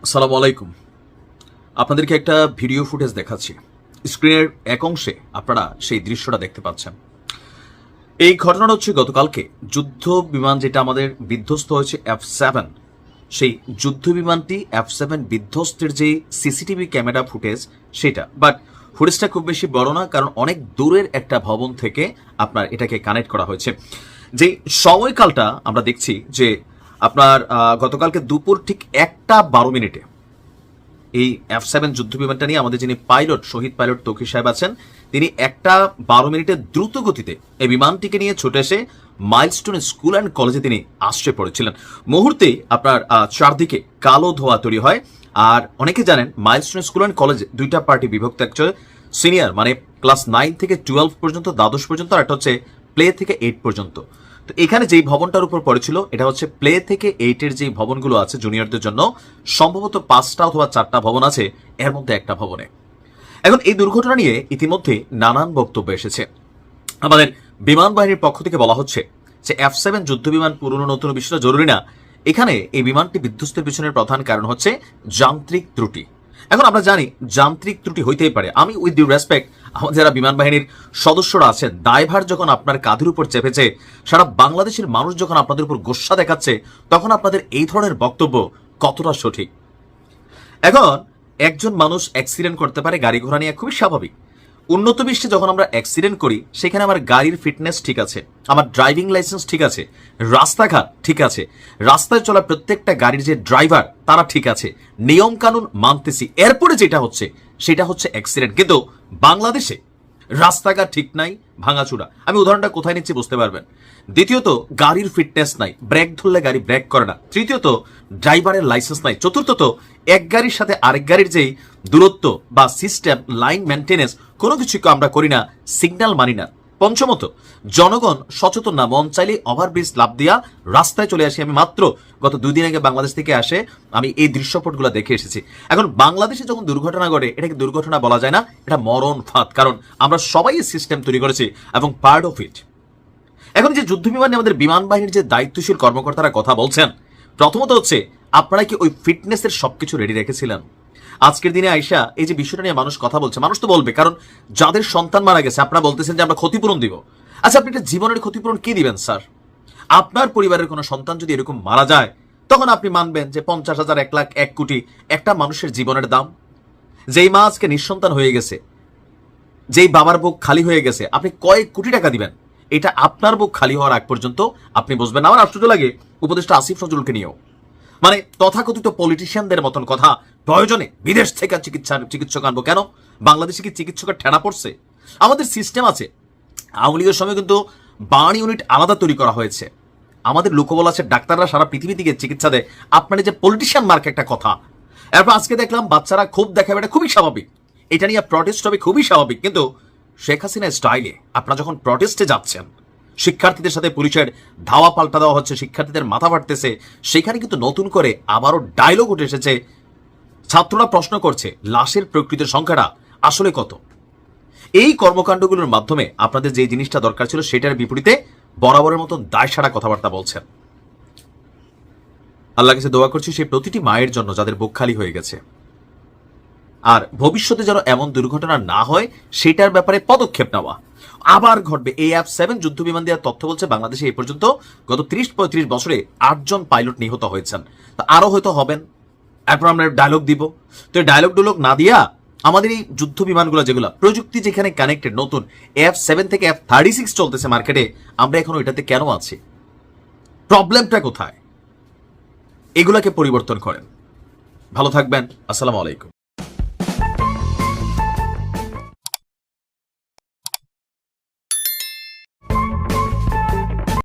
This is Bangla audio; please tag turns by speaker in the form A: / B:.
A: আসসালামু আলাইকুম। আপনাদেরকে একটা ভিডিও ফুটেজ দেখাচ্ছি। স্ক্রিনের এক অংশে আপনারা সেই দৃশ্যটা দেখতে পাচ্ছেন। এই ঘটনাটা হচ্ছে গতকালকে যুদ্ধ বিমান যেটা আমাদের বিধ্বস্ত হয়েছে F7, সেই যুদ্ধ বিমানটি F7 বিধ্বস্তের যে সিসিটিভি ক্যামেরা ফুটেজ সেটা। বাট ফুটেজটা খুব বেশি বড় না, কারণ অনেক দূরের একটা ভবন থেকে আপনার এটাকে কানেক্ট করা হয়েছে। যে সময়কালটা আমরা দেখছি যে আপনার গতকালকে দুপুর ঠিক 1:12 এই F7 যুদ্ধ বিমানটা নিয়ে আমাদের যিনি পাইলট, শহীদ পাইলট তৌকির সাহেব আছেন, তিনি 1:12 দ্রুত গতিতে এই বিমানটিকে নিয়ে ছুটে এসে মাইলস্টোন স্কুল অ্যান্ড কলেজে তিনি আশ্রয় পড়েছিলেন। মুহূর্তেই আপনার চারদিকে কালো ধোঁয়া তৈরি হয়। আর অনেকে জানেন মাইলস্টোন স্কুল অ্যান্ড কলেজ দুইটা পার্টি বিভক্ত, একটা সিনিয়র মানে ক্লাস 9 থেকে 12 পর্যন্ত, দ্বাদশ পর্যন্ত, আর একটা হচ্ছে প্লে থেকে 8 পর্যন্ত। তো এখানে যেই ভবনটার উপর পড়েছিল এটা হচ্ছে প্লে থেকে 8-এর যে ভবনগুলো আছে জুনিয়রদের জন্য, সম্ভবত 5টা অথবা 4টা ভবন আছে, এর মধ্যে একটা ভবনে। এখন এই দুর্ঘটনা নিয়ে ইতিমধ্যে নানান বক্তব্য এসেছে। আমাদের বিমান বাহিনীর পক্ষ থেকে বলা হচ্ছে যে F7 যুদ্ধ বিমান পুরনো নতুন বিষয়টা জরুরি না, এখানে এই বিমানটি বিধ্বস্তের পিছনের প্রধান কারণ হচ্ছে যান্ত্রিক ত্রুটি। এখন আমরা জানি যান্ত্রিক ত্রুটি হইতেই পারে। আমি উইথ ডিউ রেসপেক্ট, আমাদের যারা বিমান বাহিনীর সদস্যরা আছেন, দায়ভার যখন আপনার কাঁধের উপর চেপেছে, সারা বাংলাদেশের মানুষ যখন আপনাদের উপর গোস্বা দেখাচ্ছে, তখন আপনাদের এই ধরনের বক্তব্য কতটা সঠিক? এখন একজন মানুষ অ্যাক্সিডেন্ট করতে পারে গাড়ি ঘোড়া নিয়ে, খুবই স্বাভাবিক। উন্নত বিশ্বে যখন আমরা অ্যাক্সিডেন্ট করি, সেখানে আমার গাড়ির ফিটনেস ঠিক আছে, আমার ড্রাইভিং লাইসেন্স ঠিক আছে, রাস্তাঘাট ঠিক আছে, রাস্তায় চলা প্রত্যেকটা গাড়ির যে ড্রাইভার তারা ঠিক আছে, নিয়ম কানুন মানতেছি, এরপরে যেটা হচ্ছে সেটা হচ্ছে অ্যাক্সিডেন্ট। কিন্তু বাংলাদেশে রাস্তাঘাট ঠিক নাই, ভাঙাচুরা। আমি উদাহরণটা কোথায় নিচ্ছি বুঝতে পারবেন। দ্বিতীয়ত, গাড়ির ফিটনেস নাই, ব্রেক ধরলে গাড়ি ব্রেক করে না। তৃতীয়ত, ড্রাইভারের লাইসেন্স নাই। চতুর্থত, এক গাড়ির সাথে আরেক গাড়ির যেই দূরত্ব বা সিস্টেম, লাইন মেনটেনেন্স, কোনো কিছুকে আমরা করি না, সিগন্যাল মানি না। পঞ্চমত, জনগণ সচেতন না, মন চাইলে ওভারব্রিজ লাভ দিয়া রাস্তায় চলে আসি। আমি মাত্র গত 2 দিন আগে বাংলাদেশ থেকে আসে আমি এই দৃশ্যপটগুলো দেখে এসেছি। এখন বাংলাদেশে যখন দুর্ঘটনা ঘটে, এটাকে দুর্ঘটনা বলা যায় না, এটা মরণ ফাঁদ, কারণ আমরা সবাই এই সিস্টেম তৈরি করেছি এবং পার্ট অফ ইট। এখন যে যুদ্ধ বিমানে আমাদের বিমান বাহিনীর যে দায়িত্বশীল কর্মকর্তারা কথা বলছেন, প্রথমত হচ্ছে আপনারা কি ওই ফিটনেসের সবকিছু রেডি রেখেছিলেন? আজকের দিনে আইসা এই যে বিষয়টা নিয়ে মানুষ কথা বলছে, মানুষ তো বলবে, কারণ যাদের সন্তান মারা গেছে আপনারা বলতেছেন যে আমরা ক্ষতিপূরণ দিব। আচ্ছা, আপনি একটা জীবনের ক্ষতিপূরণ কি দিবেন স্যার? আপনার পরিবারের কোনো সন্তান যদি এরকম মারা যায়, তখন আপনি মানবেন যে 50,000, 1 লাখ, 1 কোটি একটা মানুষের জীবনের দাম? যেই মা আজকে নিঃসন্তান হয়ে গেছে, যেই বাবার বুক খালি হয়ে গেছে, আপনি কয়েক কোটি টাকা দিবেন? এটা আপনার বুক খালি হওয়ার আগ পর্যন্ত আপনি বুঝবেন। আমার আশ্চর্য লাগে উপদেষ্টা আসিফ নজরুলকে নিয়েও, মানে তথাকথিত পলিটিশিয়ানদের মতন কথা। প্রয়োজনে বিদেশ থেকে চিকিৎসক আনবো কেন? বাংলাদেশে কি চিকিৎসকের ঠেনা পড়ছে? আমাদের সিস্টেম আছে। আওয়ামী লীগের সময় কিন্তু বার্ন ইউনিট আলাদা তৈরি করা হয়েছে। আমাদের লোকবল আছে, ডাক্তাররা সারা পৃথিবী থেকে চিকিৎসা দেয়। আপনার যে পলিটিশিয়ান মার্ক একটা কথা। এরপর আজকে দেখলাম বাচ্চারা ক্ষোভ দেখাবে, এটা খুবই স্বাভাবিক, এটা নিয়ে প্রটেস্ট হবে, খুবই স্বাভাবিক। কিন্তু শেখ হাসিনা স্টাইলে আপনারা যখন প্রটেস্টে যাচ্ছেন, শিক্ষার্থীদের সাথে পুলিশের ধাওয়া পাল্টা দেওয়া হচ্ছে, শিক্ষার্থীদের মাথা ফাটতেছে, সেখানে কিন্তু নতুন করে আবারও ডায়লগ উঠে এসেছে। ছাত্ররা প্রশ্ন করছে লাশের প্রকৃত সংখ্যাটা আসলে কত? এই কর্মকাণ্ডগুলোর মাধ্যমে আপনাদের যে জিনিসটা দরকার ছিল সেটার বিপরীতে বরাবরের মতো দায়সারা কথাবার্তা বলছেন। আল্লাহ কাছে দোয়া করছি সেই প্রতিটি মায়ের জন্য যাদের বুক খালি হয়ে গেছে, আর ভবিষ্যতে যেন এমন দুর্ঘটনা না হয় সেটার ব্যাপারে পদক্ষেপ নেওয়া। আবার ঘটবে। এই F7 যুদ্ধ বিমান দেওয়ার তথ্য বলছে বাংলাদেশে এই পর্যন্ত গত 30-35 বছরে 8 জন পাইলট নিহত হয়েছেন। তা আরো হয়তো হবেন। এরপর আমরা ডায়লগ দিব। তো এই ডায়লগ না দিয়া আমাদের এই যুদ্ধ বিমানগুলো যেগুলো প্রযুক্তি যেখানে কানেক্টেড, নতুন F7 থেকে F36 চলতেছে মার্কেটে, আমরা এখনো এটাতে কেন আছি? প্রবলেমটা কোথায়? এগুলাকে পরিবর্তন করেন। ভালো থাকবেন। আসসালামু আলাইকুম।